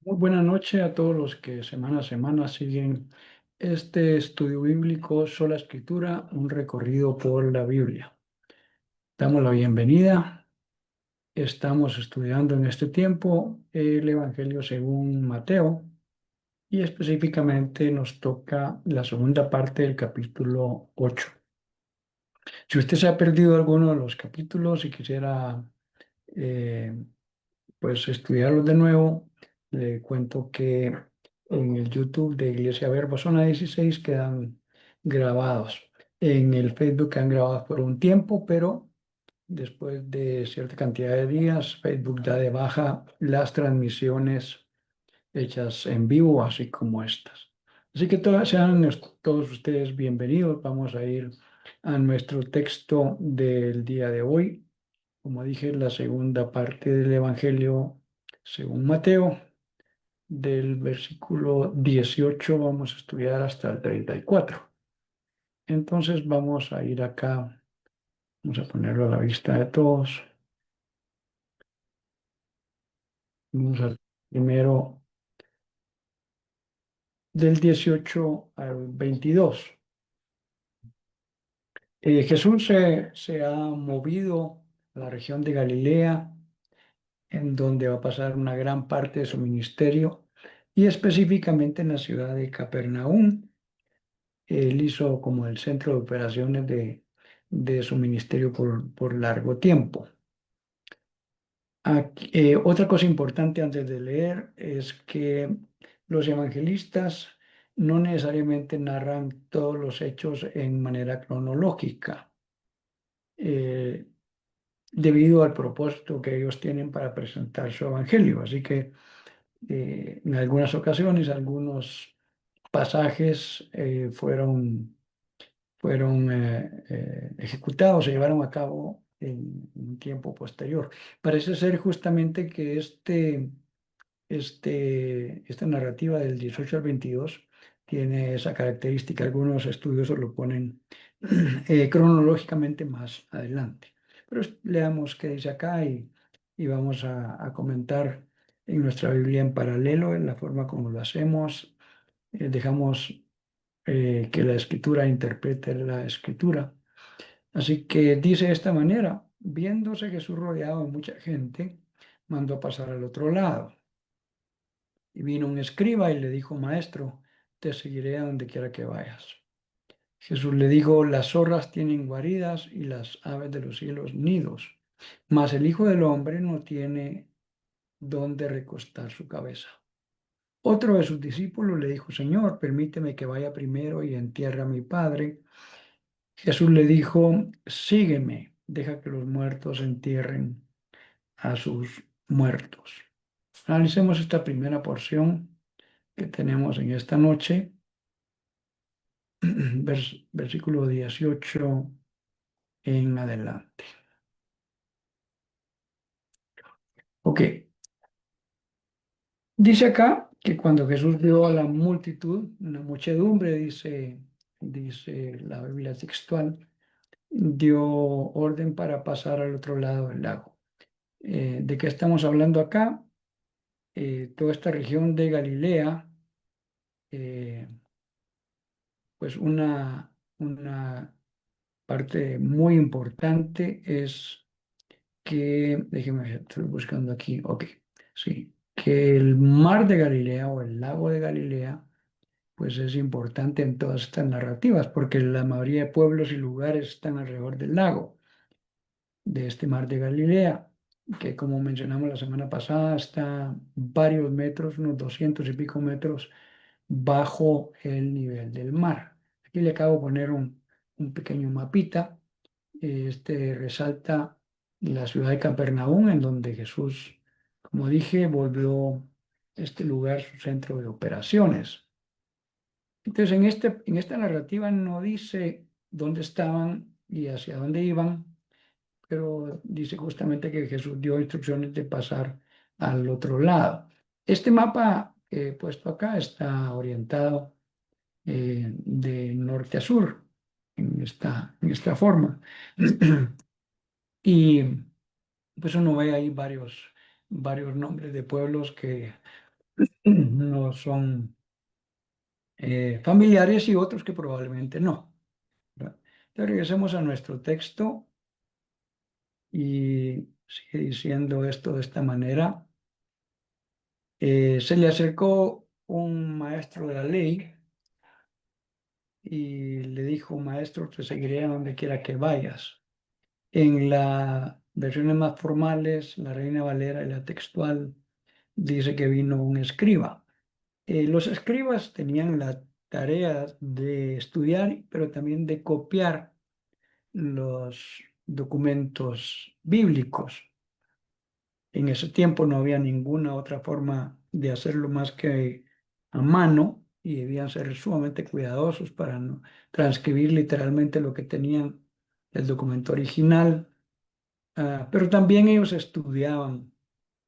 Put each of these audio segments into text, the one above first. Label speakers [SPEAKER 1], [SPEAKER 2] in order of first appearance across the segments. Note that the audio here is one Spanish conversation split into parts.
[SPEAKER 1] Muy buena noche a todos los que semana a semana siguen este estudio bíblico, Sola Escritura, un recorrido por la Biblia. Damos la bienvenida. Estamos estudiando en este tiempo el Evangelio según Mateo y específicamente nos toca la segunda parte del capítulo 8. Si usted se ha perdido alguno de los capítulos y quisiera eh, pues estudiarlos de nuevo, le cuento que en el YouTube de Iglesia Verbo Zona 16 quedan grabados. En el Facebook quedan grabados por un tiempo, pero después de cierta cantidad de días, Facebook da de baja las transmisiones hechas en vivo, así como estas. Así que sean todos ustedes bienvenidos. Vamos a ir a nuestro texto del día de hoy. Como dije, la segunda parte del Evangelio según Mateo, del versículo 18 vamos a estudiar hasta el 34. Entonces vamos a ir acá, vamos a ponerlo a la vista de todos. Vamos al primero del 18 al 22. Jesús se ha movido a la región de Galilea, en donde va a pasar una gran parte de su ministerio, y específicamente en la ciudad de Capernaum. Él hizo como el centro de operaciones de su ministerio por largo tiempo. Otra cosa importante antes de leer es que los evangelistas no necesariamente narran todos los hechos en manera cronológica, eh, debido al propósito que ellos tienen para presentar su evangelio. Así que en algunas ocasiones algunos pasajes fueron ejecutados, se llevaron a cabo en un tiempo posterior. Parece ser justamente que esta narrativa del 18 al 22 tiene esa característica. Algunos estudiosos lo ponen cronológicamente más adelante. Pero leamos qué dice acá y vamos a comentar en nuestra Biblia en paralelo, en la forma como lo hacemos. Dejamos que la escritura interprete la escritura. Así que dice de esta manera: viéndose Jesús rodeado de mucha gente, mandó pasar al otro lado. Y vino un escriba y le dijo: Maestro, te seguiré a donde quiera que vayas. Jesús le dijo: las zorras tienen guaridas y las aves de los cielos nidos, mas el Hijo del Hombre no tiene dónde recostar su cabeza. Otro de sus discípulos le dijo: Señor, permíteme que vaya primero y entierre a mi padre. Jesús le dijo: sígueme, deja que los muertos entierren a sus muertos. Analicemos esta primera porción que tenemos en esta noche, versículo 18 en adelante. Ok, dice acá que cuando Jesús vio a la multitud, una muchedumbre, dice la Biblia textual, dio orden para pasar al otro lado del lago. ¿De qué estamos hablando acá? Toda esta región de Galilea, eh, pues una parte muy importante es que, déjeme ver, estoy buscando aquí, ok, sí, que el mar de Galilea o el lago de Galilea, pues es importante en todas estas narrativas, porque la mayoría de pueblos y lugares están alrededor del lago, de este mar de Galilea, que como mencionamos la semana pasada, está varios metros, unos 200 y pico metros bajo el nivel del mar. Aquí le acabo de poner un pequeño mapita. Este resalta la ciudad de Capernaum, en donde Jesús, como dije, volvió este lugar su centro de operaciones. Entonces, en esta narrativa no dice dónde estaban y hacia dónde iban, pero dice justamente que Jesús dio instrucciones de pasar al otro lado. Este mapa que he puesto acá está orientado de norte a sur, en esta forma. Y pues uno ve ahí varios nombres de pueblos que no son familiares y otros que probablemente no, ¿verdad? Entonces regresemos a nuestro texto y sigue diciendo esto de esta manera. Se le acercó un maestro de la ley y le dijo, maestro, te seguiré a donde quiera que vayas. En las versiones más formales, la Reina Valera y la textual, dice que vino un escriba. Los escribas tenían la tarea de estudiar, pero también de copiar los documentos bíblicos. En ese tiempo no había ninguna otra forma de hacerlo más que a mano y debían ser sumamente cuidadosos para no transcribir literalmente lo que tenían el documento original. Pero también ellos estudiaban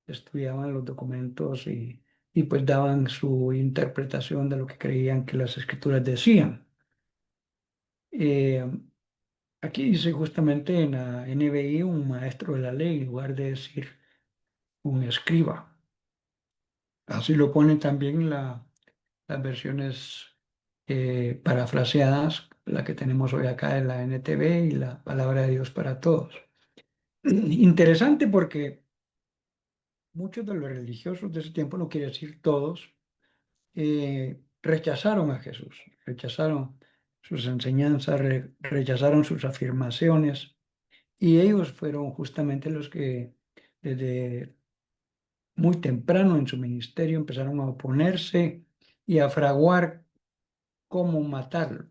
[SPEAKER 1] los documentos y pues daban su interpretación de lo que creían que las escrituras decían. Eh, Aquí dice justamente en la NBI un maestro de la ley en lugar de decir un escriba. Así lo ponen también las versiones parafraseadas, la que tenemos hoy acá en la NTV y la palabra de Dios para todos. Interesante porque muchos de los religiosos de ese tiempo, no quiere decir todos, rechazaron a Jesús, rechazaron sus enseñanzas, rechazaron sus afirmaciones y ellos fueron justamente los que desde muy temprano en su ministerio empezaron a oponerse y a fraguar cómo matarlo.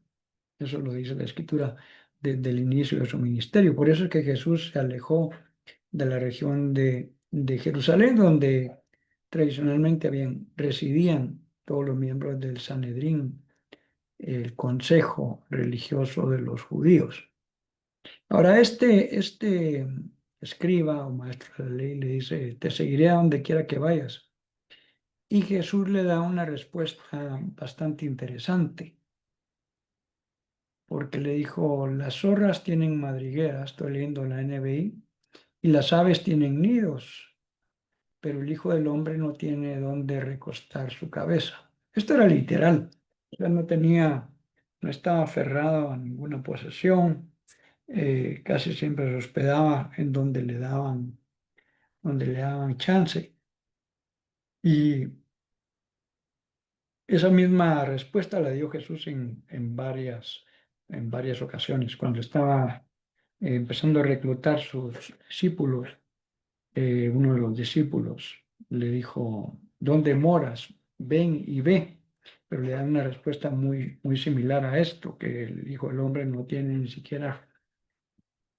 [SPEAKER 1] Eso lo dice la Escritura desde el inicio de su ministerio. Por eso es que Jesús se alejó de la región de Jerusalén, donde tradicionalmente residían todos los miembros del Sanedrín, el consejo religioso de los judíos. Ahora, este escriba o maestro de la ley le dice, te seguiré a donde quiera que vayas. Y Jesús le da una respuesta bastante interesante, porque le dijo, las zorras tienen madrigueras, estoy leyendo la NBI, y las aves tienen nidos, pero el Hijo del Hombre no tiene dónde recostar su cabeza. Esto era literal, o sea, no estaba aferrado a ninguna posesión, casi siempre se hospedaba en donde le daban chance. Y esa misma respuesta la dio Jesús en varias ocasiones, cuando estaba empezando a reclutar sus discípulos. Uno de los discípulos le dijo, ¿dónde moras? Ven y ve. Pero le dan una respuesta muy, muy similar a esto, que el Hijo del Hombre no tiene ni siquiera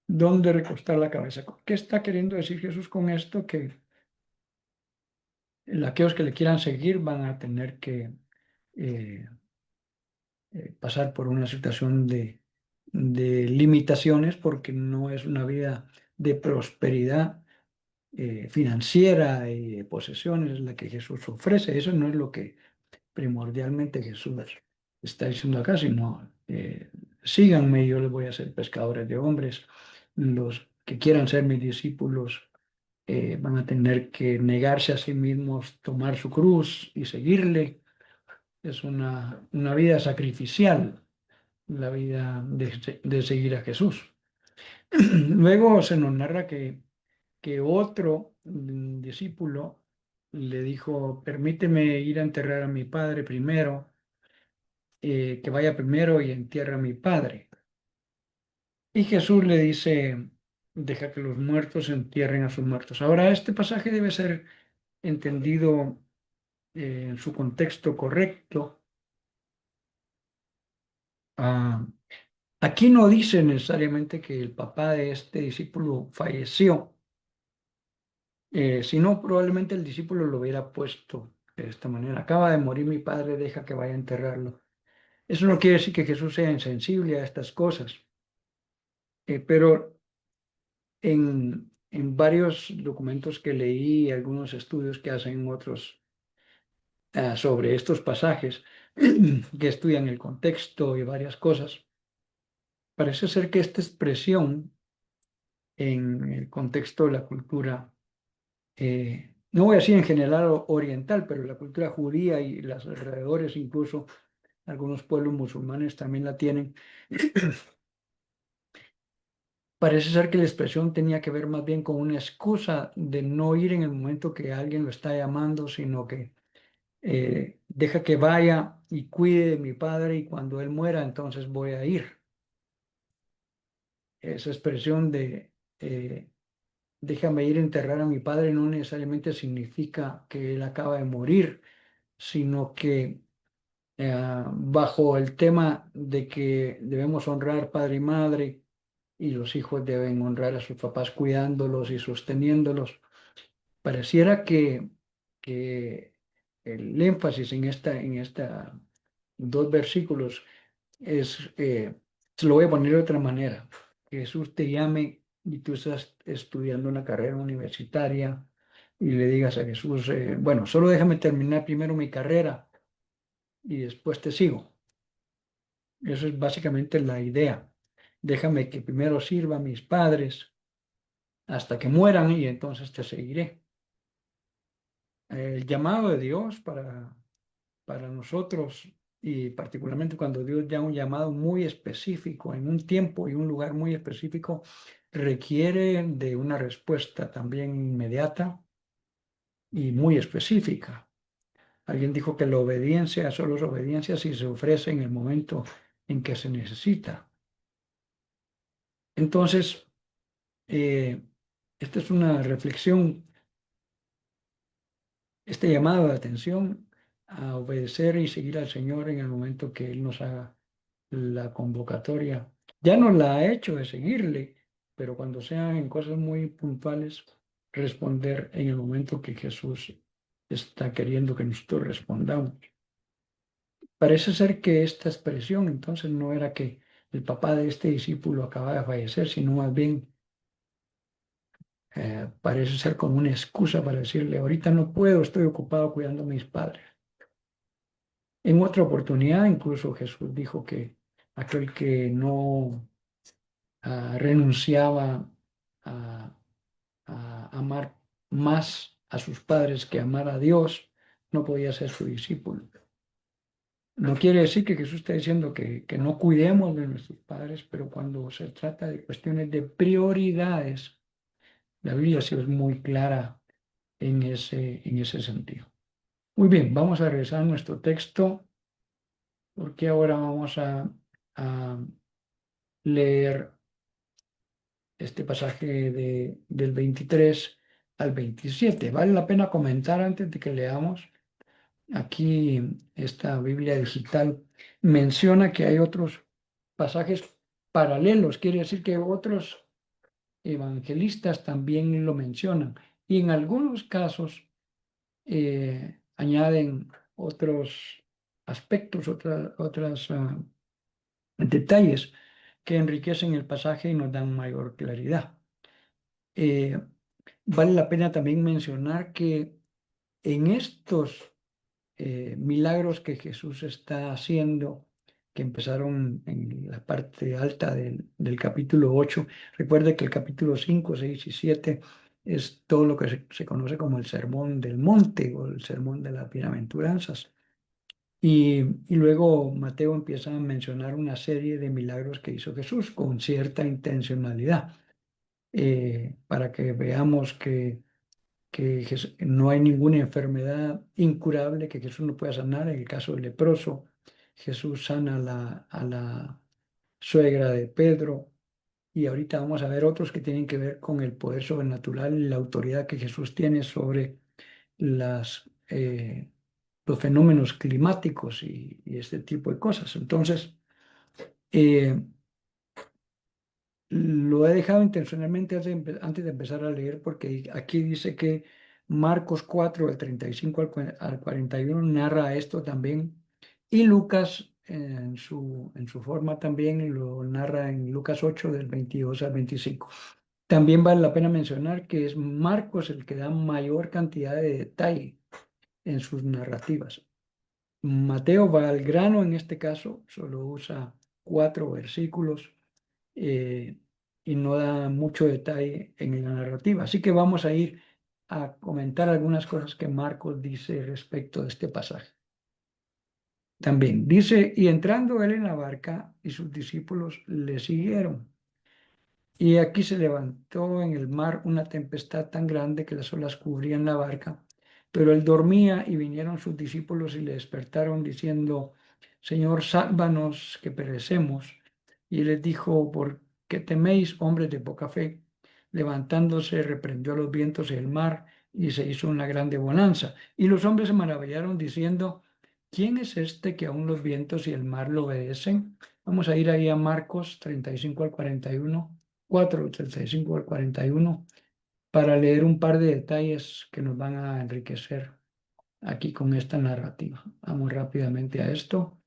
[SPEAKER 1] dónde recostar la cabeza. ¿Qué está queriendo decir Jesús con esto? Que aquellos que le quieran seguir van a tener que eh, pasar por una situación de limitaciones porque no es una vida de prosperidad financiera y de posesiones la que Jesús ofrece. Eso no es lo que primordialmente Jesús está diciendo acá, sino síganme, yo les voy a hacer pescadores de hombres. Los que quieran ser mis discípulos van a tener que negarse a sí mismos, tomar su cruz y seguirle. Es una vida sacrificial, la vida de seguir a Jesús. Luego se nos narra que otro discípulo le dijo, permíteme ir a enterrar a mi padre primero, que vaya primero y entierre a mi padre. Y Jesús le dice, deja que los muertos entierren a sus muertos. Ahora, este pasaje debe ser entendido en su contexto correcto. Ah, aquí no dice necesariamente que el papá de este discípulo falleció, si no, probablemente el discípulo lo hubiera puesto de esta manera. Acaba de morir mi padre, deja que vaya a enterrarlo. Eso no quiere decir que Jesús sea insensible a estas cosas, pero en varios documentos que leí, algunos estudios que hacen otros sobre estos pasajes, que estudian el contexto y varias cosas, parece ser que esta expresión en el contexto de la cultura no voy a decir en general oriental, pero la cultura judía y los alrededores, incluso algunos pueblos musulmanes también la tienen. Parece ser que la expresión tenía que ver más bien con una excusa de no ir en el momento que alguien lo está llamando, sino que deja que vaya y cuide de mi padre y cuando él muera, entonces voy a ir. Esa expresión de déjame ir a enterrar a mi padre no necesariamente significa que él acaba de morir, sino que bajo el tema de que debemos honrar padre y madre y los hijos deben honrar a sus papás cuidándolos y sosteniéndolos, pareciera que el énfasis en esta dos versículos es, se lo voy a poner de otra manera. Que Jesús te llame y tú estás estudiando una carrera universitaria y le digas a Jesús, bueno, solo déjame terminar primero mi carrera y después te sigo. Eso es básicamente la idea. Déjame que primero sirva a mis padres hasta que mueran y entonces te seguiré. El llamado de Dios para nosotros y particularmente cuando Dios da un llamado muy específico en un tiempo y un lugar muy específico, requiere de una respuesta también inmediata y muy específica. Alguien dijo que la obediencia solo es obediencia si se ofrece en el momento en que se necesita. Entonces, eh, esta es una reflexión, este llamado de atención a obedecer y seguir al Señor en el momento que Él nos haga la convocatoria. Ya nos la ha hecho de seguirle, pero cuando sean en cosas muy puntuales, responder en el momento que Jesús está queriendo que nosotros respondamos. Parece ser que esta expresión entonces no era que el papá de este discípulo acaba de fallecer, sino más bien parece ser como una excusa para decirle, ahorita no puedo, estoy ocupado cuidando a mis padres. En otra oportunidad, incluso Jesús dijo que aquel que no renunciaba a, a amar más a sus padres que amar a Dios, no podía ser su discípulo. No quiere decir que Jesús está diciendo que no cuidemos de nuestros padres, pero cuando se trata de cuestiones de prioridades, la Biblia sí es muy clara en ese sentido. Muy bien, vamos a regresar a nuestro texto porque ahora vamos a leer este pasaje del 23 al 27. Vale la pena comentar antes de que leamos. Aquí esta Biblia digital menciona que hay otros pasajes paralelos, quiere decir que otros evangelistas también lo mencionan y en algunos casos añaden otros aspectos, otras detalles que enriquecen el pasaje y nos dan mayor claridad. Eh, Vale la pena también mencionar que en estos milagros que Jesús está haciendo, que empezaron en la parte alta del capítulo 8, recuerde que el capítulo 5, 6 y 7 es todo lo que se conoce como el sermón del monte o el sermón de las bienaventuranzas. Y luego Mateo empieza a mencionar una serie de milagros que hizo Jesús con cierta intencionalidad, para que veamos que no hay ninguna enfermedad incurable que Jesús no pueda sanar. En el caso del leproso, Jesús sana a la suegra de Pedro. Y ahorita vamos a ver otros que tienen que ver con el poder sobrenatural y la autoridad que Jesús tiene sobre los fenómenos climáticos y este tipo de cosas. Entonces, eh, lo he dejado intencionalmente antes de empezar a leer porque aquí dice que Marcos 4 del 35 al 41 narra esto también y Lucas en su forma también lo narra en Lucas 8 del 22 al 25. También vale la pena mencionar que es Marcos el que da mayor cantidad de detalle en sus narrativas. Mateo va al grano en este caso, solo usa 4 versículos eh, y no da mucho detalle en la narrativa. Así que vamos a ir a comentar algunas cosas que Marcos dice respecto de este pasaje. También dice, y entrando él en la barca y sus discípulos le siguieron. Y aquí se levantó en el mar una tempestad tan grande que las olas cubrían la barca. Pero él dormía y vinieron sus discípulos y le despertaron diciendo, Señor, sálvanos que perecemos. Y él les dijo, ¿por qué teméis, hombres de poca fe? Levantándose, reprendió a los vientos y el mar y se hizo una grande bonanza. Y los hombres se maravillaron diciendo, ¿quién es este que aún los vientos y el mar lo obedecen? Vamos a ir ahí a Marcos 35 al 41. 4:35 al 41 para leer un par de detalles que nos van a enriquecer aquí con esta narrativa. Vamos rápidamente a esto.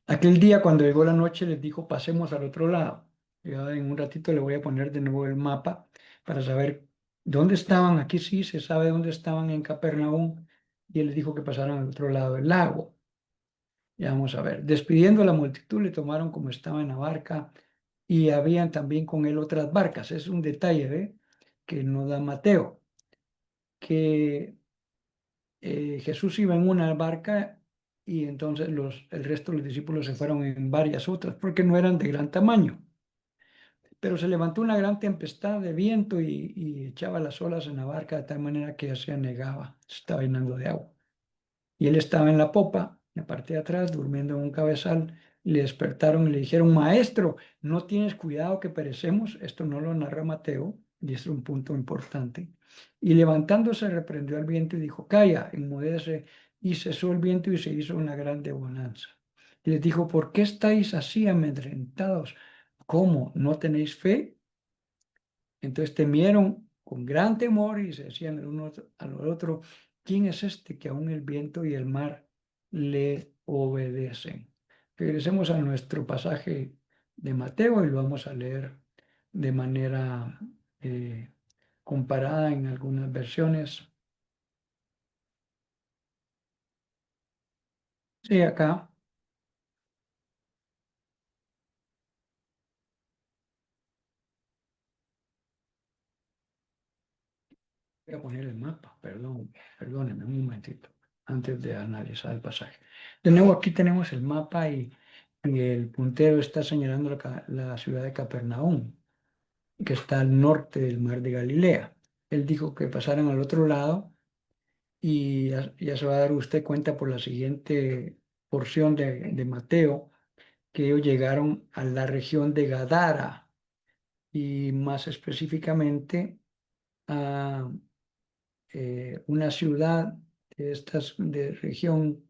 [SPEAKER 1] Aquel día cuando llegó la noche les dijo pasemos al otro lado. Yo en un ratito le voy a poner de nuevo el mapa para saber dónde estaban. Aquí sí se sabe dónde estaban en Capernaum y él les dijo que pasaran al otro lado del lago. Ya vamos a ver. Despidiendo a la multitud, le tomaron como estaba en la barca y habían también con él otras barcas. Es un detalle, ¿ve? Que nos da Mateo, que Jesús iba en una barca y entonces el resto de los discípulos se fueron en varias otras porque no eran de gran tamaño. Pero se levantó una gran tempestad de viento y echaba las olas en la barca de tal manera que ya se anegaba, se estaba llenando de agua. Y él estaba en la popa, en la parte de atrás, durmiendo en un cabezal. Y le despertaron y le dijeron, Maestro, ¿no tienes cuidado que perecemos? Esto no lo narra Mateo, y es un punto importante. Y levantándose reprendió al viento y dijo, Calla, enmudece. Y cesó el viento y se hizo una grande bonanza. Y les dijo, ¿por qué estáis así amedrentados? ¿Cómo? ¿No tenéis fe? Entonces temieron con gran temor y se decían el uno al otro, ¿quién es este que aún el viento y el mar le obedecen? Regresemos a nuestro pasaje de Mateo y lo vamos a leer de manera comparada en algunas versiones. Sí, acá voy a poner el mapa, perdónenme un momentito, antes de analizar el pasaje. De nuevo, aquí tenemos el mapa y el puntero está señalando la ciudad de Capernaum, que está al norte del mar de Galilea. Él dijo que pasaran al otro lado y ya se va a dar usted cuenta por la siguiente porción de Mateo que ellos llegaron a la región de Gadara y más específicamente a una ciudad de estas de región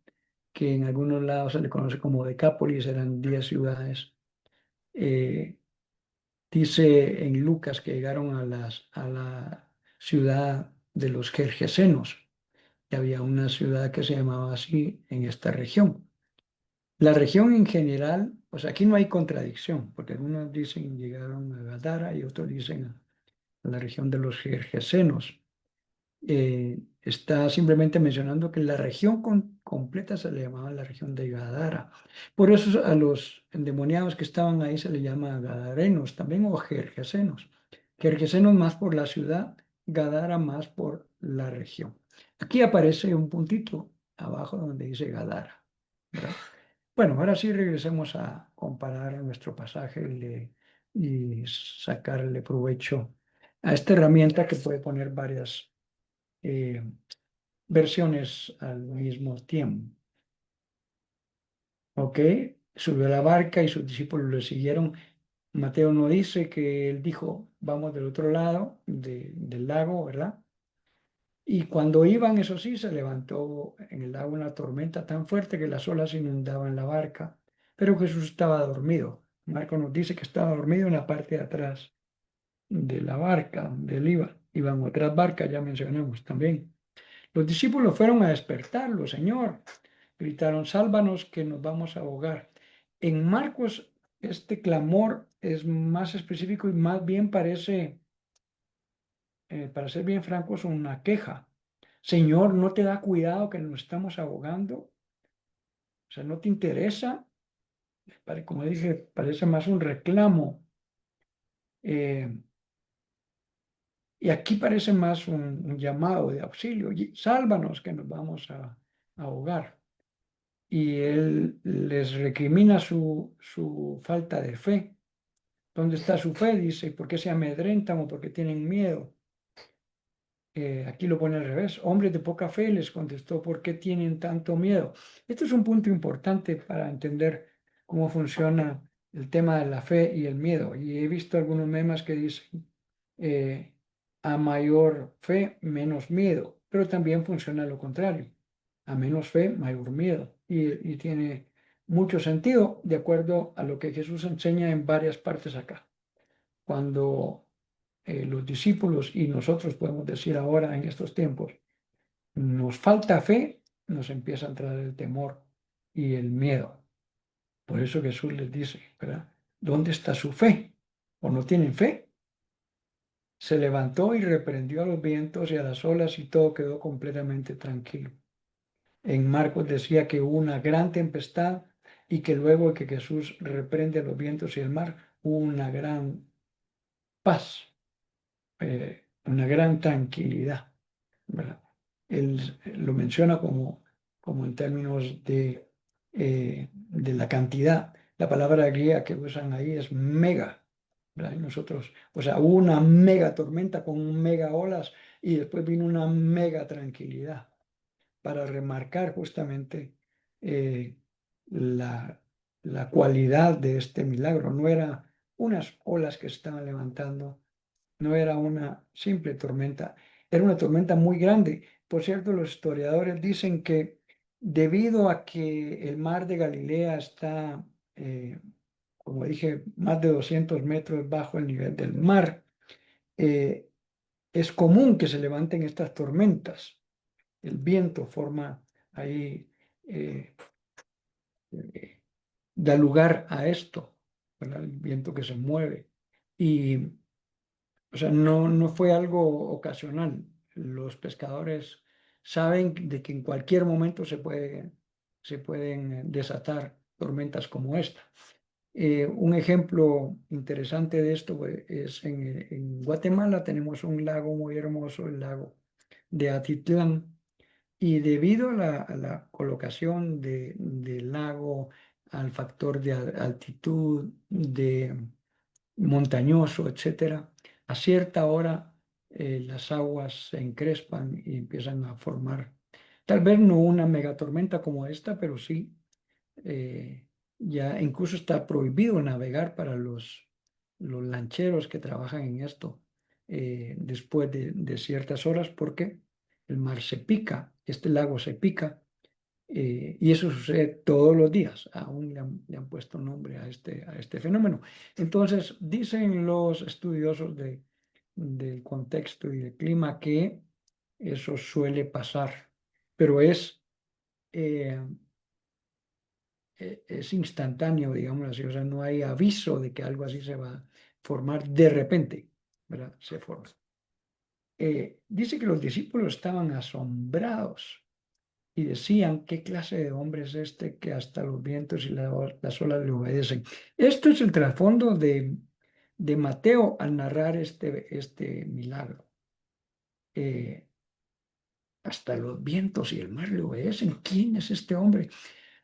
[SPEAKER 1] que en algunos lados se le conoce como Decápolis, eran 10 ciudades. Eh, Dice en Lucas que llegaron a la ciudad de los Gergesenos, y había una ciudad que se llamaba así en esta región. La región en general, pues aquí no hay contradicción, porque algunos dicen llegaron a Gadara y otros dicen a la región de los Gergesenos. Está simplemente mencionando que la región completa se le llamaba la región de Gadara. Por eso a los endemoniados que estaban ahí se le llama gadarenos también o gergesenos. Gergesenos más por la ciudad, Gadara más por la región. Aquí aparece un puntito abajo donde dice Gadara, ¿verdad? Bueno, ahora sí regresemos a comparar nuestro pasaje y sacarle provecho a esta herramienta que puede poner varias eh, versiones al mismo tiempo. ¿Ok? Subió a la barca y sus discípulos le siguieron. Mateo no dice que él dijo, vamos del otro lado del lago, ¿verdad? Y cuando iban, eso sí, se levantó en el lago una tormenta tan fuerte que las olas inundaban la barca, pero Jesús estaba dormido. Marco nos dice que estaba dormido en la parte de atrás de la barca donde él iba. Iban otras barcas, ya mencionamos también. Los discípulos fueron a despertarlo, Señor. Gritaron, sálvanos que nos vamos a ahogar. En Marcos, este clamor es más específico y más bien parece, para ser bien francos, una queja. Señor, ¿no te da cuidado que nos estamos ahogando? O sea, ¿no te interesa? Como dije, parece más un reclamo. Eh, Y aquí parece más un llamado de auxilio. Sálvanos que nos vamos a ahogar. Y él les recrimina su falta de fe. ¿Dónde está su fe? Dice, ¿por qué se amedrentan o por qué tienen miedo? Aquí lo pone al revés. Hombres de poca fe, les contestó, ¿por qué tienen tanto miedo? Esto es un punto importante para entender cómo funciona el tema de la fe y el miedo. Y he visto algunos memes que dicen, eh, a mayor fe, menos miedo. Pero también funciona lo contrario. A menos fe, mayor miedo. Y tiene mucho sentido de acuerdo a lo que Jesús enseña en varias partes acá. Cuando los discípulos y nosotros podemos decir ahora en estos tiempos, nos falta fe, nos empieza a entrar el temor y el miedo. Por eso Jesús les dice, ¿verdad? ¿Dónde está su fe? ¿O no tienen fe? Se levantó y reprendió a los vientos y a las olas y todo quedó completamente tranquilo. En Marcos decía que hubo una gran tempestad y que luego de que Jesús reprende a los vientos y el mar, hubo una gran paz, una gran tranquilidad, ¿verdad? Él lo menciona como en términos de la cantidad. La palabra griega que usan ahí es mega, ¿verdad? Y nosotros, o sea, hubo una mega tormenta con mega olas y después vino una mega tranquilidad para remarcar justamente eh, la, la cualidad de este milagro. No era unas olas que se estaban levantando, no era una simple tormenta, era una tormenta muy grande. Por cierto, los historiadores dicen que debido a que el mar de Galilea está, como dije, más de 200 metros bajo el nivel del mar, eh, es común que se levanten estas tormentas. El viento forma ahí, eh, eh, da lugar a esto, ¿verdad? El viento que se mueve. Y o sea, no fue algo ocasional. Los pescadores saben de que en cualquier momento se pueden desatar tormentas como esta. Un ejemplo interesante de esto es en Guatemala tenemos un lago muy hermoso, el lago de Atitlán, y debido a la colocación del lago, al factor de altitud, de montañoso, etcétera, a cierta hora las aguas se encrespan y empiezan a formar, tal vez no una megatormenta como esta, pero sí, eh, ya incluso está prohibido navegar para los lancheros que trabajan en esto después de ciertas horas porque el mar se pica, este lago se pica y eso sucede todos los días. Aún le han puesto nombre a este fenómeno. Entonces, dicen los estudiosos del contexto y del clima que eso suele pasar, pero eh, es instantáneo, digamos así. O sea, no hay aviso de que algo así se va a formar de repente, ¿verdad? Se forma. Dice que los discípulos estaban asombrados y decían, ¿qué clase de hombre es este que hasta los vientos y las olas le obedecen? Esto es el trasfondo de Mateo al narrar este milagro. Eh, Hasta los vientos y el mar le obedecen. ¿Quién es este hombre?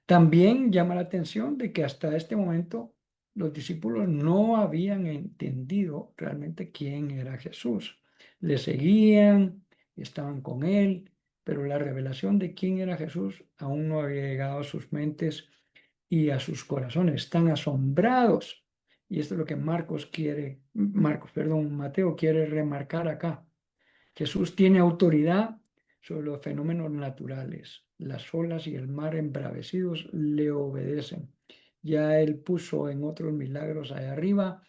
[SPEAKER 1] También llama la atención de que hasta este momento los discípulos no habían entendido realmente quién era Jesús. Le seguían, estaban con él, pero la revelación de quién era Jesús aún no había llegado a sus mentes y a sus corazones. Están asombrados. Y esto es lo que Mateo quiere remarcar acá. Jesús tiene autoridad sobre los fenómenos naturales. Las olas y el mar embravecidos le obedecen. Ya él puso en otros milagros allá arriba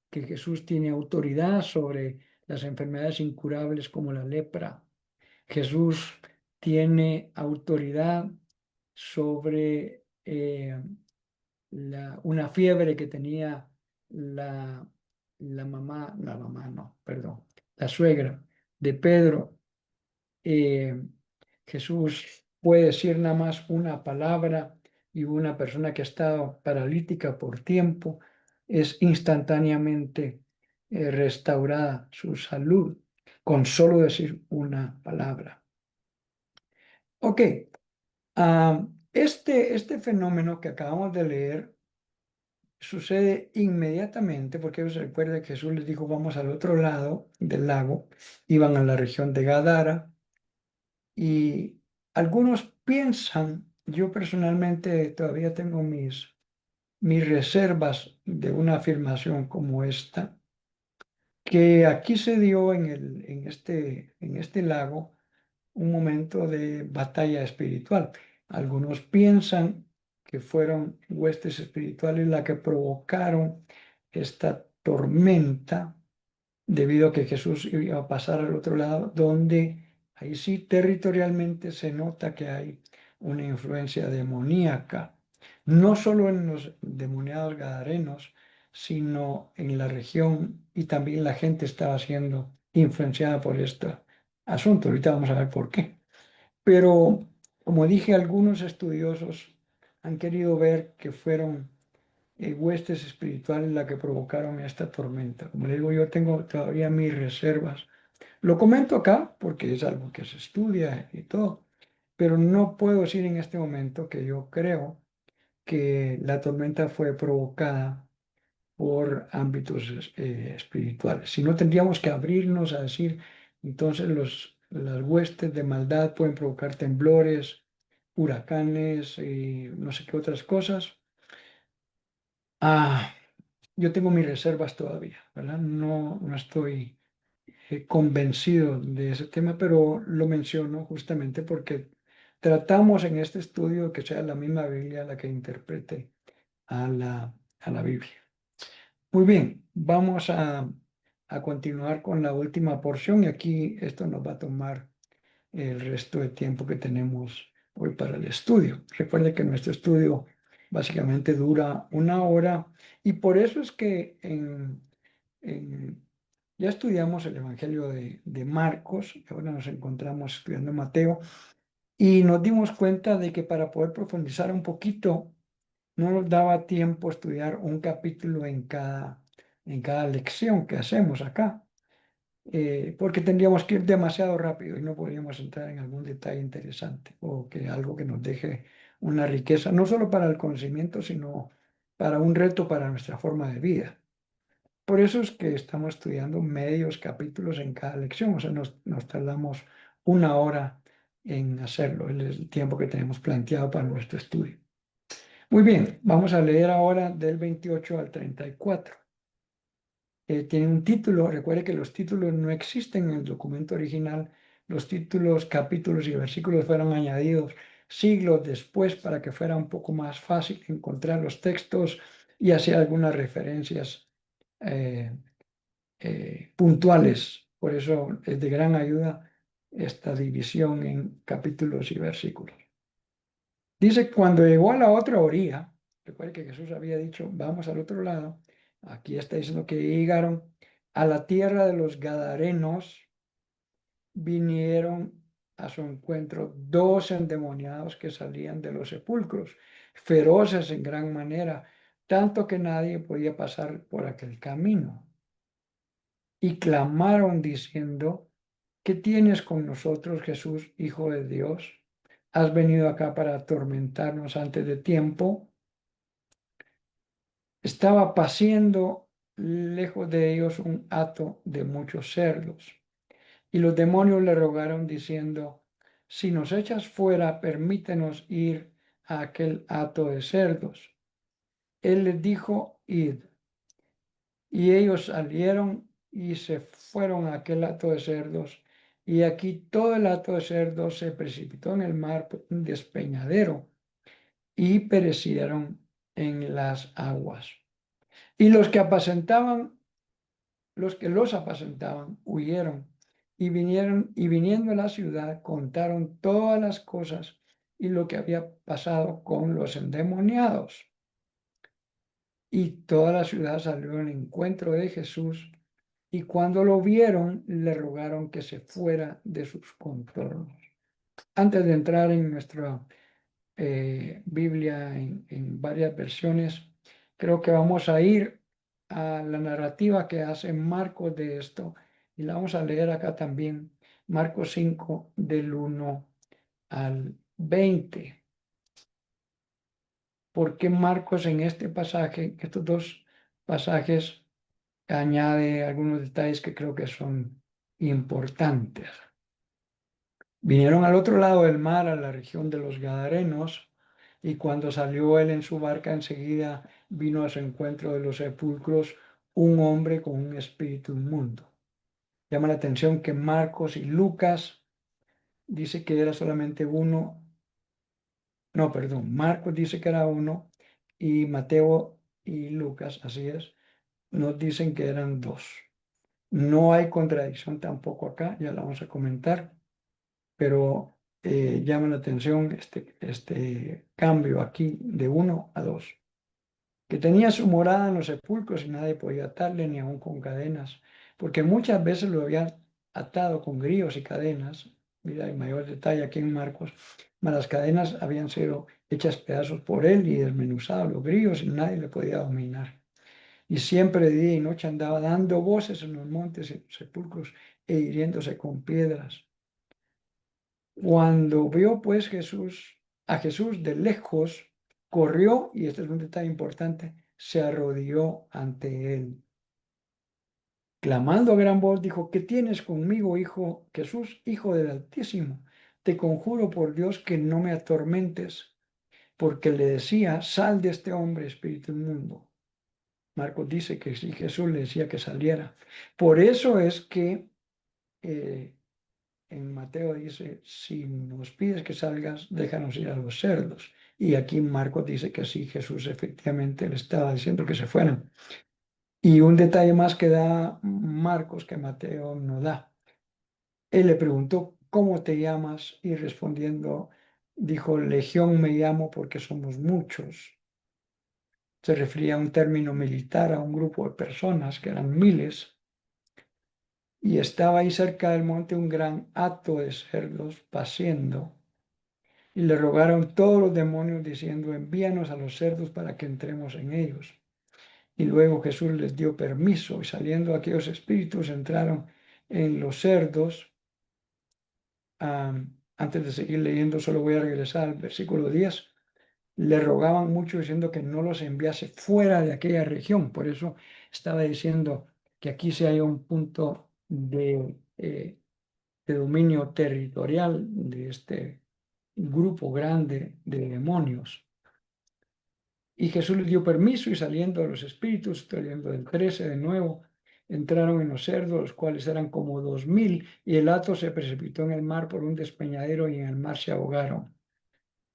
[SPEAKER 1] que Jesús tiene autoridad sobre las enfermedades incurables como la lepra. Jesús tiene autoridad sobre una fiebre que tenía la, la mamá no, perdón, la suegra de Pedro. eh, Jesús puede decir nada más una palabra y una persona que ha estado paralítica por tiempo es instantáneamente restaurada su salud. con solo decir una palabra. Ok, este fenómeno que acabamos de leer sucede inmediatamente porque ellos recuerdan que Jesús les dijo, vamos al otro lado del lago, iban a la región de Gadara y algunos piensan, yo personalmente todavía tengo mis reservas de una afirmación como esta, que aquí se dio en este lago un momento de batalla espiritual. Algunos piensan que fueron huestes espirituales las que provocaron esta tormenta debido a que Jesús iba a pasar al otro lado, donde ahí sí territorialmente se nota que hay una influencia demoníaca, no solo en los demoniados gadarenos, sino en la región y también la gente estaba siendo influenciada por este asunto. Ahorita vamos a ver por qué. Pero, como dije, algunos estudiosos han querido ver que fueron huestes espirituales las que provocaron esta tormenta. Como le digo, yo tengo todavía mis reservas. Lo comento acá porque es algo que se estudia y todo, pero no puedo decir en este momento que yo creo que la tormenta fue provocada por ámbitos espirituales. Si no, tendríamos que abrirnos a decir, entonces las huestes de maldad pueden provocar temblores, huracanes y no sé qué otras cosas. Ah, yo tengo mis reservas todavía, ¿verdad? No estoy convencido de ese tema, pero lo menciono justamente porque tratamos en este estudio que sea la misma Biblia la que interprete a la Biblia. Muy bien, vamos a continuar con la última porción y aquí esto nos va a tomar el resto de tiempo que tenemos hoy para el estudio. Recuerde que nuestro estudio básicamente dura una hora y por eso es que ya estudiamos el Evangelio de Marcos, y ahora nos encontramos estudiando Mateo y nos dimos cuenta de que para poder profundizar un poquito no nos daba tiempo estudiar un capítulo en cada lección que hacemos acá, porque tendríamos que ir demasiado rápido y no podríamos entrar en algún detalle interesante o que algo que nos deje una riqueza, no solo para el conocimiento, sino para un reto para nuestra forma de vida. Por eso es que estamos estudiando medios capítulos en cada lección, o sea, nos tardamos una hora en hacerlo, es el tiempo que tenemos planteado para nuestro estudio. Muy bien, vamos a leer ahora del 28 al 34. Tiene un título, recuerde que los títulos no existen en el documento original, los títulos, capítulos y versículos fueron añadidos siglos después para que fuera un poco más fácil encontrar los textos y hacer algunas referencias eh, puntuales. Por eso es de gran ayuda esta división en capítulos y versículos. Dice, cuando llegó a la otra orilla, recuerde que Jesús había dicho, vamos al otro lado, aquí está diciendo que llegaron a la tierra de los Gadarenos, vinieron a su encuentro dos endemoniados que salían de los sepulcros, feroces en gran manera, tanto que nadie podía pasar por aquel camino. Y clamaron diciendo, ¿qué tienes con nosotros, Jesús, Hijo de Dios? ¿Has venido acá para atormentarnos antes de tiempo? Estaba paciendo lejos de ellos un hato de muchos cerdos. Y los demonios le rogaron diciendo, si nos echas fuera, permítenos ir a aquel hato de cerdos. Él les dijo, id. Y ellos salieron y se fueron a aquel hato de cerdos. Y aquí todo el hato de cerdos se precipitó en el mar, un despeñadero, y perecieron en las aguas. Y los que los apacentaban, huyeron y vinieron y viniendo a la ciudad contaron todas las cosas y lo que había pasado con los endemoniados. Y toda la ciudad salió en encuentro de Jesús y cuando lo vieron le rogaron que se fuera de sus contornos. Antes de entrar en nuestra Biblia en varias versiones, creo que vamos a ir a la narrativa que hace Marcos de esto Y la vamos a leer acá también, Marcos 5, del 1 al 20. ¿Por qué Marcos en este pasaje, estos dos pasajes, añade algunos detalles que creo que son importantes? Vinieron al otro lado del mar, a la región de los Gadarenos, y cuando salió él en su barca, enseguida vino a su encuentro de los sepulcros un hombre con un espíritu inmundo. Llama la atención que Marcos y Lucas dice que era solamente uno, no, perdón, Marcos dice que era uno y Mateo y Lucas, así es, nos dicen que eran dos. No hay contradicción tampoco acá, ya la vamos a comentar, pero llama la atención este cambio aquí de uno a dos. Que tenía su morada en los sepulcros y nadie podía atarle ni aun con cadenas, porque muchas veces lo habían atado con grillos y cadenas. Mira, hay mayor detalle aquí en Marcos, mas las cadenas habían sido hechas pedazos por él y desmenuzados los grillos y nadie le podía dominar. Y siempre de día y noche andaba dando voces en los montes y sepulcros e hiriéndose con piedras. Cuando vio pues a Jesús de lejos, corrió, y este es un detalle importante, se arrodilló ante él. Clamando a gran voz, dijo: ¿Qué tienes conmigo, hijo Jesús, hijo del Altísimo? Te conjuro por Dios que no me atormentes, porque le decía: sal de este hombre, espíritu inmundo. Marcos dice que sí, Jesús le decía que saliera. Por eso es que eh, en Mateo dice: si nos pides que salgas, déjanos ir a los cerdos. Y aquí Marcos dice que sí, Jesús efectivamente le estaba diciendo que se fueran. Y un detalle más que da Marcos que Mateo no da. Él le preguntó: ¿cómo te llamas? Y respondiendo, dijo: Legión me llamo porque somos muchos. Se refería a un término militar, a un grupo de personas que eran miles. Y estaba ahí cerca del monte un gran hato de cerdos paciendo. Y le rogaron todos los demonios diciendo: envíanos a los cerdos para que entremos en ellos. Y luego Jesús les dio permiso y saliendo aquellos espíritus entraron en los cerdos. Antes de seguir leyendo, solo voy a regresar al versículo 10. Le rogaban mucho diciendo que no los enviase fuera de aquella región. Por eso estaba diciendo que aquí se hay un punto de dominio territorial de este grupo grande de demonios. Y Jesús les dio permiso y saliendo de los espíritus, estoy leyendo del 13 de nuevo, entraron en los cerdos, los cuales eran como 2000, y el hato se precipitó en el mar por un despeñadero y en el mar se ahogaron.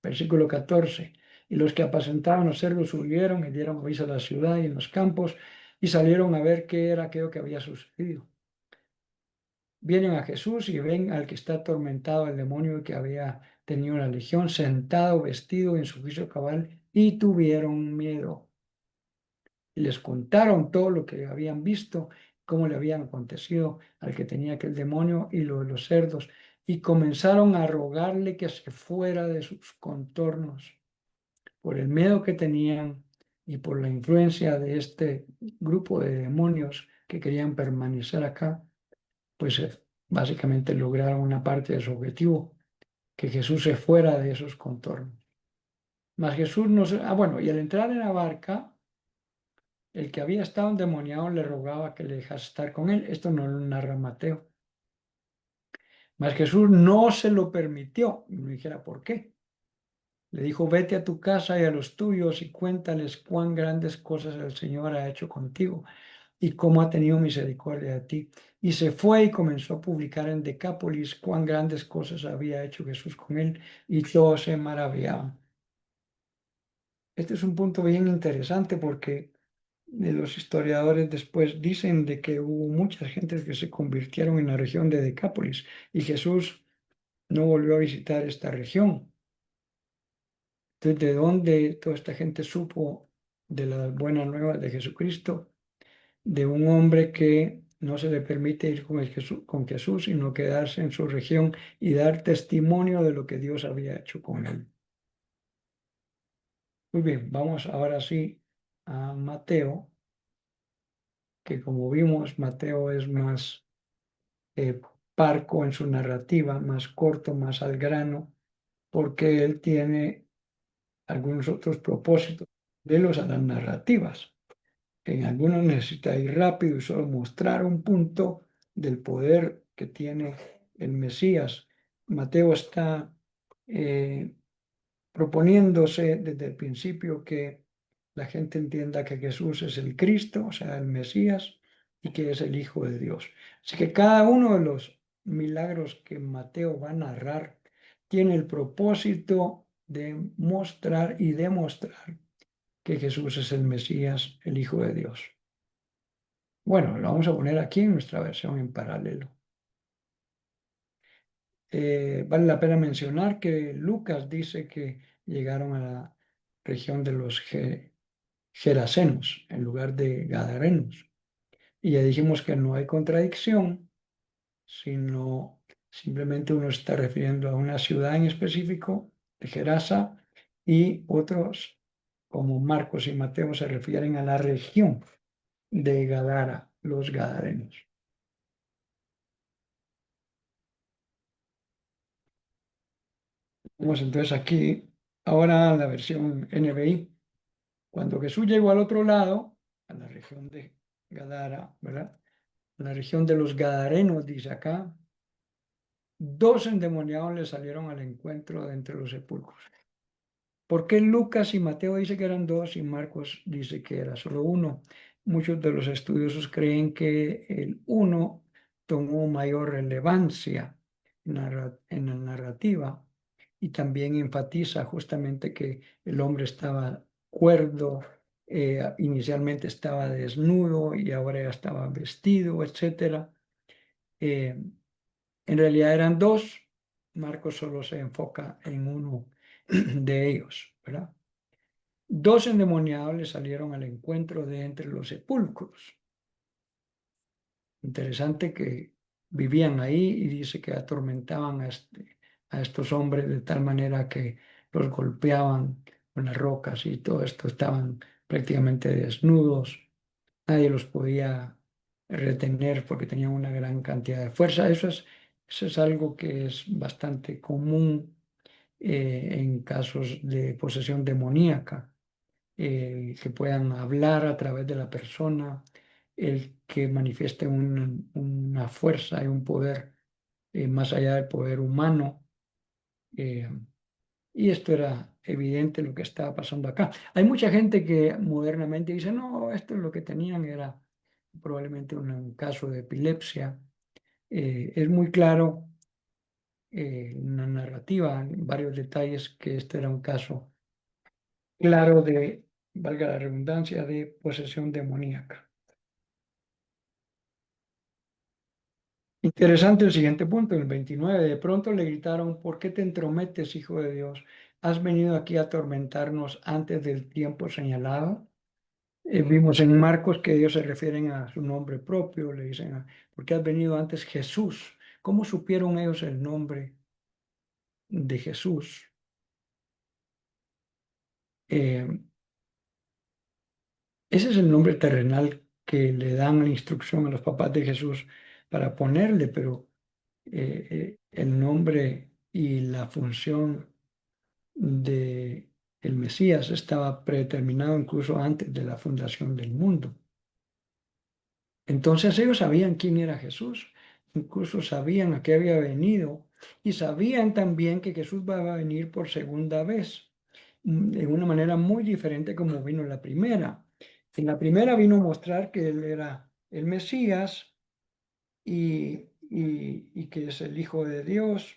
[SPEAKER 1] Versículo 14. Y los que apacentaban los cerdos huyeron y dieron aviso a la ciudad y en los campos y salieron a ver qué era aquello que había sucedido. Vienen a Jesús y ven al que está atormentado el demonio que había tenido la legión, sentado, vestido en su juicio cabal, y tuvieron miedo. Y les contaron todo lo que habían visto, cómo le habían acontecido al que tenía aquel demonio y lo de los cerdos, y comenzaron a rogarle que se fuera de sus contornos por el miedo que tenían y por la influencia de este grupo de demonios que querían permanecer acá, pues básicamente lograron una parte de su objetivo, que Jesús se fuera de esos contornos. Mas Jesús no se... bueno, y al entrar en la barca, el que había estado endemoniado le rogaba que le dejase estar con él. Esto no lo narra Mateo. Mas Jesús no se lo permitió. Y me dijera, ¿por qué? Le dijo: vete a tu casa y a los tuyos y cuéntales cuán grandes cosas el Señor ha hecho contigo y cómo ha tenido misericordia de ti. Y se fue y comenzó a publicar en Decápolis cuán grandes cosas había hecho Jesús con él, y todos se maravillaban. Este es un punto bien interesante porque los historiadores después dicen de que hubo muchas gentes que se convirtieron en la región de Decápolis y Jesús no volvió a visitar esta región. Entonces, ¿de dónde toda esta gente supo de las buenas nuevas de Jesucristo? De un hombre que no se le permite ir con Jesús, sino quedarse en su región y dar testimonio de lo que Dios había hecho con él. Muy bien, vamos ahora sí a Mateo, que como vimos, Mateo es más eh, parco en su narrativa, más corto, más al grano, porque él tiene algunos otros propósitos de los a las narrativas. En algunos necesita ir rápido y solo mostrar un punto del poder que tiene el Mesías. Mateo está eh, proponiéndose desde el principio que la gente entienda que Jesús es el Cristo, o sea, el Mesías, y que es el Hijo de Dios. Así que cada uno de los milagros que Mateo va a narrar tiene el propósito de mostrar y demostrar que Jesús es el Mesías, el Hijo de Dios. Bueno, lo vamos a poner aquí en nuestra versión en paralelo. Vale la pena mencionar que Lucas dice que llegaron a la región de los Gerasenos en lugar de Gadarenos. Y ya dijimos que no hay contradicción, sino simplemente uno está refiriendo a una ciudad en específico, de Gerasa, y otros, como Marcos y Mateo, se refieren a la región de Gadara, los Gadarenos. Vamos entonces aquí, ahora la versión NBI. Cuando Jesús llegó al otro lado, a la región de Gadara, ¿verdad? La región de los Gadarenos, dice acá, dos endemoniados le salieron al encuentro de entre los sepulcros. ¿Por qué Lucas y Mateo dice que eran dos y Marcos dice que era solo uno? Muchos de los estudiosos creen que el uno tomó mayor relevancia en la narrativa y también enfatiza justamente que el hombre estaba cuerdo, inicialmente estaba desnudo y ahora ya estaba vestido, etcétera. Eh, en realidad eran dos, Marcos solo se enfoca en uno de ellos, ¿verdad? Dos endemoniados le salieron al encuentro de entre los sepulcros. Interesante que vivían ahí y dice que atormentaban a estos hombres de tal manera que los golpeaban con las rocas y todo esto. Estaban prácticamente desnudos. Nadie los podía retener porque tenían una gran cantidad de fuerza. Eso es algo que es bastante común en casos de posesión demoníaca, que puedan hablar a través de la persona, el que manifieste una fuerza y un poder más allá del poder humano. eh, y esto era evidente lo que estaba pasando acá. Hay mucha gente que modernamente dice, no, esto es lo que tenían, era probablemente un caso de epilepsia. Es muy claro en la narrativa, en varios detalles, que este era un caso claro de, valga la redundancia, de posesión demoníaca. Interesante el siguiente punto, el 29. De pronto le gritaron, ¿por qué te entrometes, hijo de Dios? ¿Has venido aquí a atormentarnos antes del tiempo señalado? Vimos en Marcos que ellos se refieren a su nombre propio, le dicen, ¿por qué has venido antes Jesús? ¿Cómo supieron ellos el nombre de Jesús? Eh, Ese es el nombre terrenal que le dan la instrucción a los papás de Jesús para ponerle, pero el nombre y la función de el Mesías estaba predeterminado incluso antes de la fundación del mundo. Entonces ellos sabían quién era Jesús, incluso sabían a qué había venido y sabían también que Jesús va a venir por segunda vez, de una manera muy diferente como vino la primera. En la primera vino a mostrar que él era el Mesías y que es el Hijo de Dios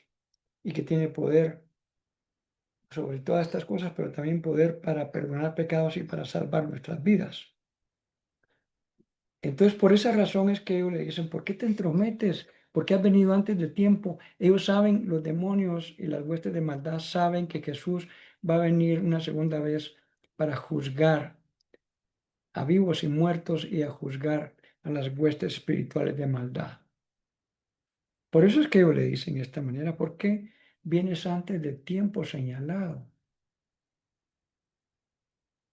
[SPEAKER 1] y que tiene poder sobre todas estas cosas, pero también poder para perdonar pecados y para salvar nuestras vidas. Entonces, por esa razón es que ellos le dicen, ¿por qué te entrometes? ¿Por qué has venido antes de tiempo? Ellos saben, los demonios y las huestes de maldad saben que Jesús va a venir una segunda vez para juzgar a vivos y muertos y a juzgar a las huestes espirituales de maldad. Por eso es que ellos le dicen de esta manera, ¿por qué vienes antes del tiempo señalado?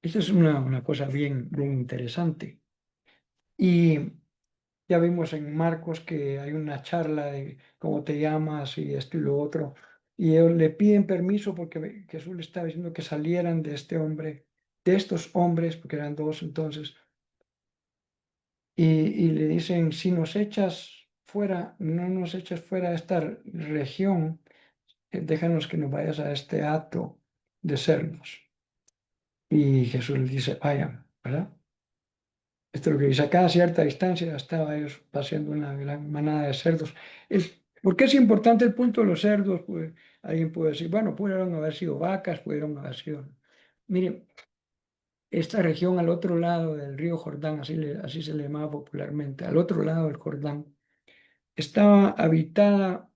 [SPEAKER 1] Esa es una cosa bien, bien interesante. Y Ya vimos en Marcos que hay una charla de cómo te llamas y esto y lo otro. Y ellos le piden permiso porque Jesús le estaba diciendo que salieran de este hombre, de estos hombres, porque eran dos entonces, y le dicen, si nos echas fuera, no nos echas fuera de esta región, déjanos que nos vayas a este hato de cerdos. Y Jesús les dice, vayan, ¿verdad? Esto es lo que dice, a cada cierta distancia estaba ellos paseando una gran manada de cerdos. ¿Por qué es importante el punto de los cerdos? Pues alguien puede decir, bueno, pudieron haber sido vacas, pudieron haber sido... Miren, esta región al otro lado del río Jordán, así se le llamaba popularmente, al otro lado del Jordán, estaba habitada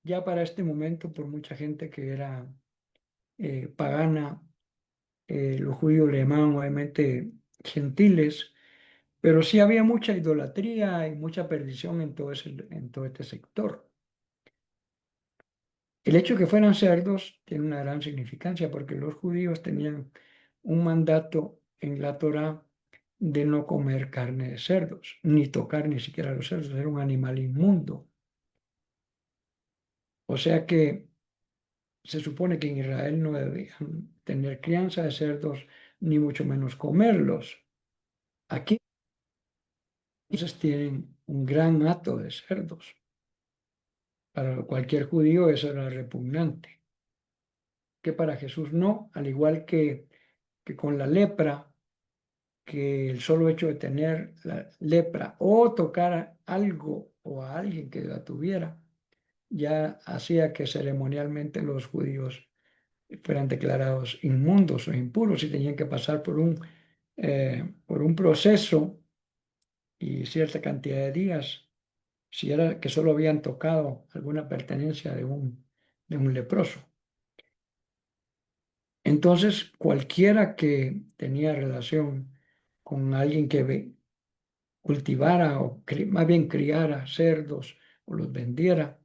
[SPEAKER 1] ya para este momento por mucha gente que era pagana. Los judíos le llamaban obviamente gentiles, pero sí había mucha idolatría y mucha perdición en todo este sector. El hecho de que fueran cerdos tiene una gran significancia porque los judíos tenían un mandato en la Torá de no comer carne de cerdos, ni tocar ni siquiera los cerdos, era un animal inmundo. O sea que se supone que en Israel no debían tener crianza de cerdos, ni mucho menos comerlos. Aquí entonces tienen un gran hato de cerdos. Para cualquier judío eso era repugnante, que para Jesús no, al igual que con la lepra, que el solo hecho de tener la lepra o tocar algo o a alguien que la tuviera, ya hacía que ceremonialmente los judíos fueran declarados inmundos o impuros y tenían que pasar por un proceso y cierta cantidad de días, si era que solo habían tocado alguna pertenencia de un leproso. Entonces, cualquiera que tenía relación con alguien que cultivara o más bien criara cerdos o los vendiera,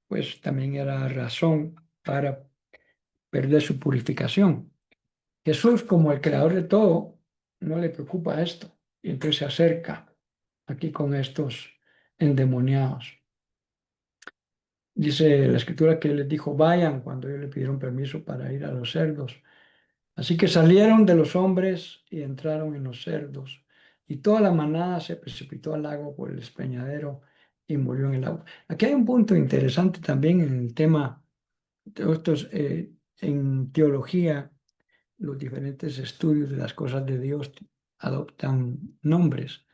[SPEAKER 1] pues también era razón para perder su purificación. Jesús, como el creador de todo, no le preocupa esto y entonces se acerca aquí con estos endemoniados. Dice la escritura que él les dijo, vayan cuando ellos le pidieron permiso para ir a los cerdos. Así que salieron de los hombres y entraron en los cerdos. Y toda la manada se precipitó al lago por el despeñadero y murió en el agua. Aquí hay un punto interesante también en el tema de estos, en teología, los diferentes estudios de las cosas de Dios adoptan nombres.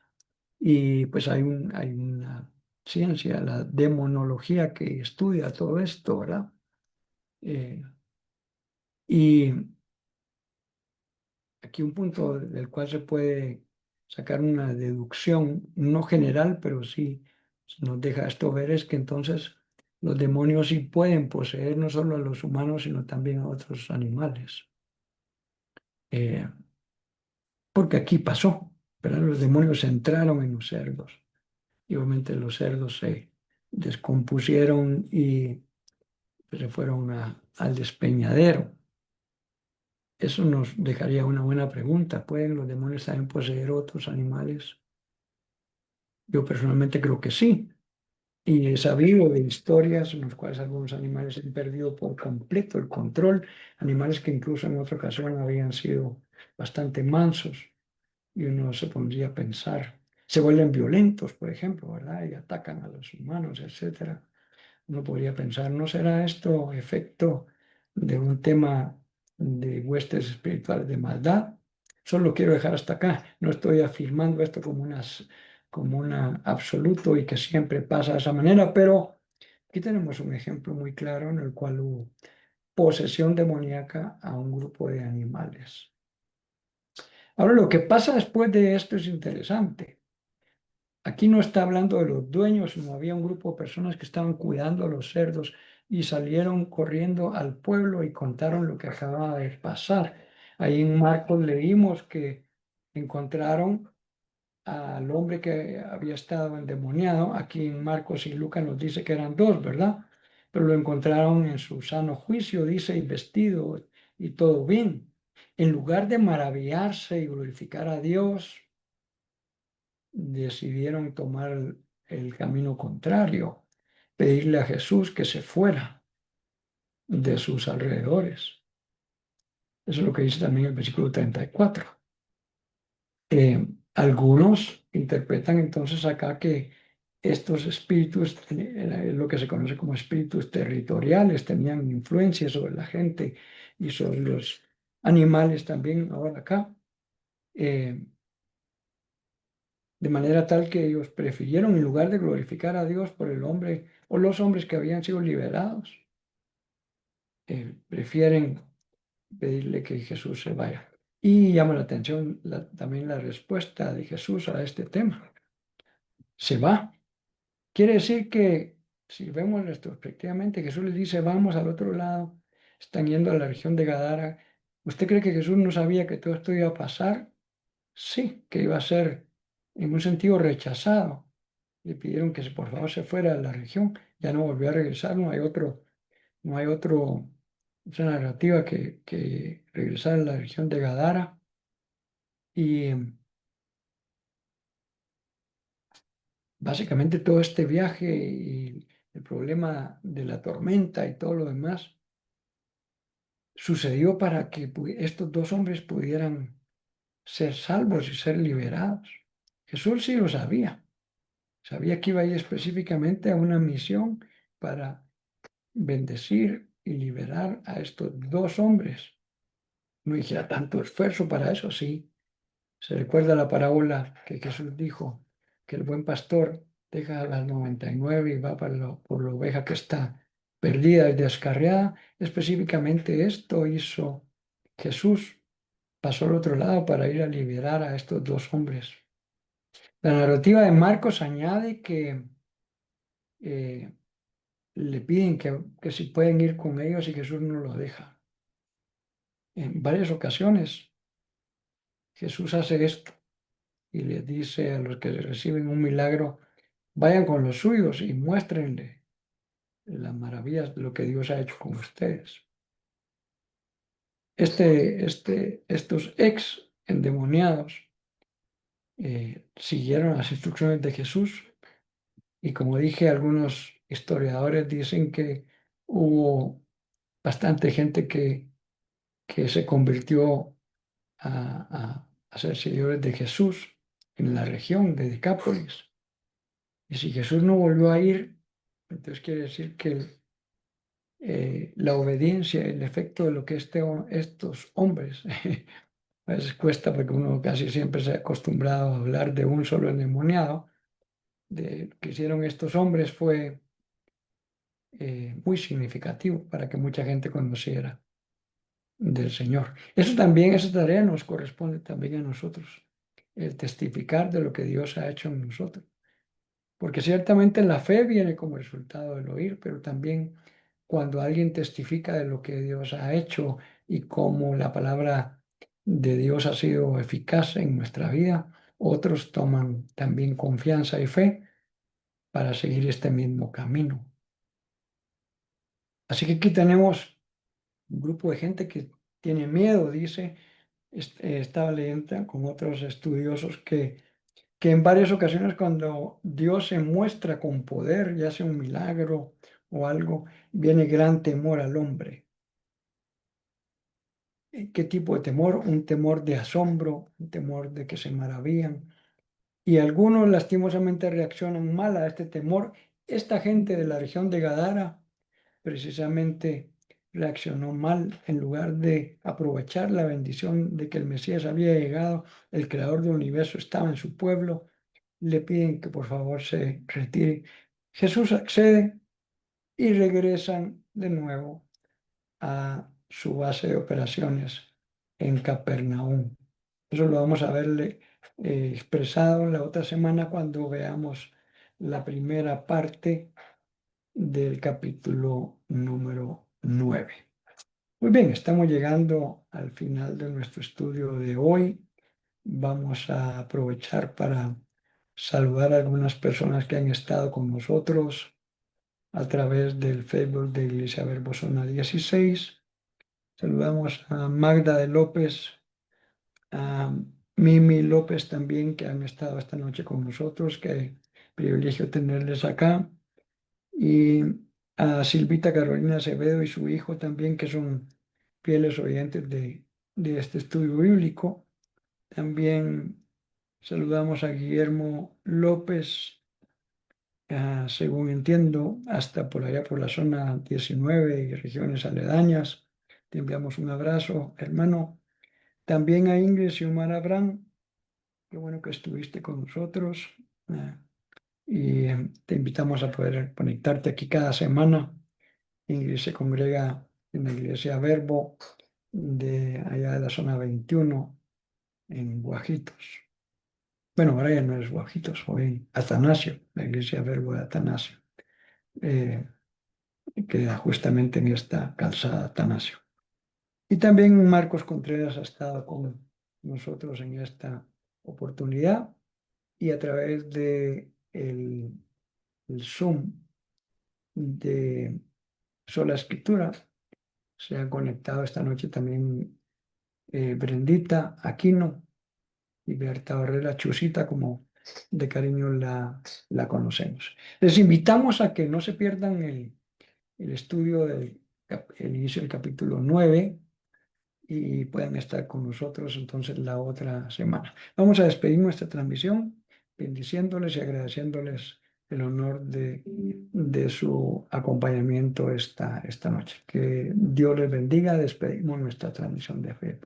[SPEAKER 1] Y pues hay una ciencia, la demonología, que estudia todo esto, ¿verdad? Eh, y aquí un punto del cual se puede sacar una deducción, no general, pero sí nos deja esto ver, es que entonces los demonios sí pueden poseer no solo a los humanos, sino también a otros animales. Eh, Porque aquí pasó, ¿verdad? Los demonios entraron en los cerdos y obviamente los cerdos se descompusieron y se fueron al despeñadero. Eso nos dejaría una buena pregunta. ¿Pueden los demonios también poseer otros animales? Yo personalmente creo que sí. Y he sabido de historias en las cuales algunos animales han perdido por completo el control, animales que incluso en otra ocasión habían sido bastante mansos y uno se pondría a pensar, se vuelven violentos, por ejemplo, ¿verdad? Y atacan a los humanos, etcétera. Uno podría pensar, ¿no será esto efecto de un tema de huestes espirituales de maldad? Solo quiero dejar hasta acá. No estoy afirmando esto como una absoluto y que siempre pasa de esa manera, pero aquí tenemos un ejemplo muy claro en el cual hubo posesión demoníaca a un grupo de animales. Ahora, lo que pasa después de esto es interesante. Aquí no está hablando de los dueños, sino había un grupo de personas que estaban cuidando a los cerdos y salieron corriendo al pueblo y contaron lo que acababa de pasar. Ahí en Marcos leímos que encontraron al hombre que había estado endemoniado. Aquí en Marcos y Lucas nos dice que eran dos, ¿verdad? Pero lo encontraron en su sano juicio, dice, y vestido y todo bien. En lugar de maravillarse y glorificar a Dios, decidieron tomar el camino contrario, pedirle a Jesús que se fuera de sus alrededores. Eso es lo que dice también el versículo 34. Algunos interpretan entonces acá que estos espíritus, lo que se conoce como espíritus territoriales, tenían influencia sobre la gente y sobre los animales también ahora acá, eh, de manera tal que ellos prefirieron, en lugar de glorificar a Dios por el hombre o los hombres que habían sido liberados, prefieren pedirle que Jesús se vaya. Y llama la atención también la respuesta de Jesús a este tema. Se va. Quiere decir que si vemos retrospectivamente, Jesús les dice, vamos al otro lado, están yendo a la región de Gadara. ¿Usted cree que Jesús no sabía que todo esto iba a pasar? Sí, que iba a ser en un sentido rechazado. Le pidieron que por favor se fuera de la región, ya no volvió a regresar, no hay otra narrativa que regresar a la región de Gadara. Y básicamente todo este viaje y el problema de la tormenta y todo lo demás sucedió para que estos dos hombres pudieran ser salvos y ser liberados. Jesús sí lo sabía, sabía que iba a ir específicamente a una misión para bendecir y liberar a estos dos hombres. No hiciera tanto esfuerzo para eso, sí. Se recuerda la parábola que Jesús dijo, que el buen pastor deja a las 99 y va por la oveja que está perdida y descarriada. Específicamente esto hizo Jesús. Pasó al otro lado para ir a liberar a estos dos hombres. La narrativa de Marcos añade que eh, le piden que si pueden ir con ellos y Jesús no los deja. En varias ocasiones Jesús hace esto y les dice a los que reciben un milagro, vayan con los suyos y muéstrenle las maravillas de lo que Dios ha hecho con ustedes. Estos ex endemoniados siguieron las instrucciones de Jesús y como dije, algunos historiadores dicen que hubo bastante gente que se convirtió a ser seguidores de Jesús en la región de Decápolis. Y si Jesús no volvió a ir, entonces quiere decir que la obediencia, el efecto de lo que estos hombres, a veces cuesta porque uno casi siempre se ha acostumbrado a hablar de un solo endemoniado, de lo que hicieron estos hombres fue muy significativo para que mucha gente conociera del Señor. Eso también, esa tarea nos corresponde también a nosotros, el testificar de lo que Dios ha hecho en nosotros. Porque ciertamente la fe viene como resultado del oír, pero también cuando alguien testifica de lo que Dios ha hecho y cómo la palabra de Dios ha sido eficaz en nuestra vida, otros toman también confianza y fe para seguir este mismo camino. Así que aquí tenemos un grupo de gente que tiene miedo, dice, estaba leyendo con otros estudiosos que en varias ocasiones cuando Dios se muestra con poder, ya sea un milagro o algo, viene gran temor al hombre. ¿Qué tipo de temor? Un temor de asombro, un temor de que se maravillan. Y algunos lastimosamente reaccionan mal a este temor. Esta gente de la región de Gadara precisamente reaccionó mal en lugar de aprovechar la bendición de que el Mesías había llegado, el creador del universo estaba en su pueblo, le piden que por favor se retire. Jesús accede y regresan de nuevo a su base de operaciones en Capernaum. Eso lo vamos a ver expresado la otra semana cuando veamos la primera parte del capítulo número 9. Muy bien, estamos llegando al final de nuestro estudio de hoy. Vamos a aprovechar para saludar a algunas personas que han estado con nosotros a través del Facebook de Iglesia Verbo Zona 16. Saludamos a Magda de López, a Mimi López también, que han estado esta noche con nosotros, qué privilegio tenerles acá. Y a Silvita Carolina Acevedo y su hijo también, que son fieles oyentes de este estudio bíblico. También saludamos a Guillermo López, según entiendo, hasta por allá por la zona 19 y regiones aledañas. Te enviamos un abrazo, hermano. También a Ingrid Xiomara Abraham, qué bueno que estuviste con nosotros. Y te invitamos a poder conectarte aquí cada semana. Ingrid se congrega en la iglesia Verbo de allá de la zona 21 en Guajitos. Bueno, ahora ya no es Guajitos, fue en Atanasio, la iglesia Verbo de Atanasio, eh, que queda justamente en esta calzada Atanasio. Y también Marcos Contreras ha estado con nosotros en esta oportunidad y a través de el Zoom de Sola Escritura se han conectado esta noche también Brendita Aquino y Berta Barrera Chusita, como de cariño la conocemos. Les invitamos a que no se pierdan el estudio el inicio del capítulo 9 y puedan estar con nosotros entonces la otra semana. Vamos a despedir nuestra transmisión bendiciéndoles y agradeciéndoles el honor de su acompañamiento esta noche. Que Dios les bendiga. Despedimos nuestra transmisión de fe.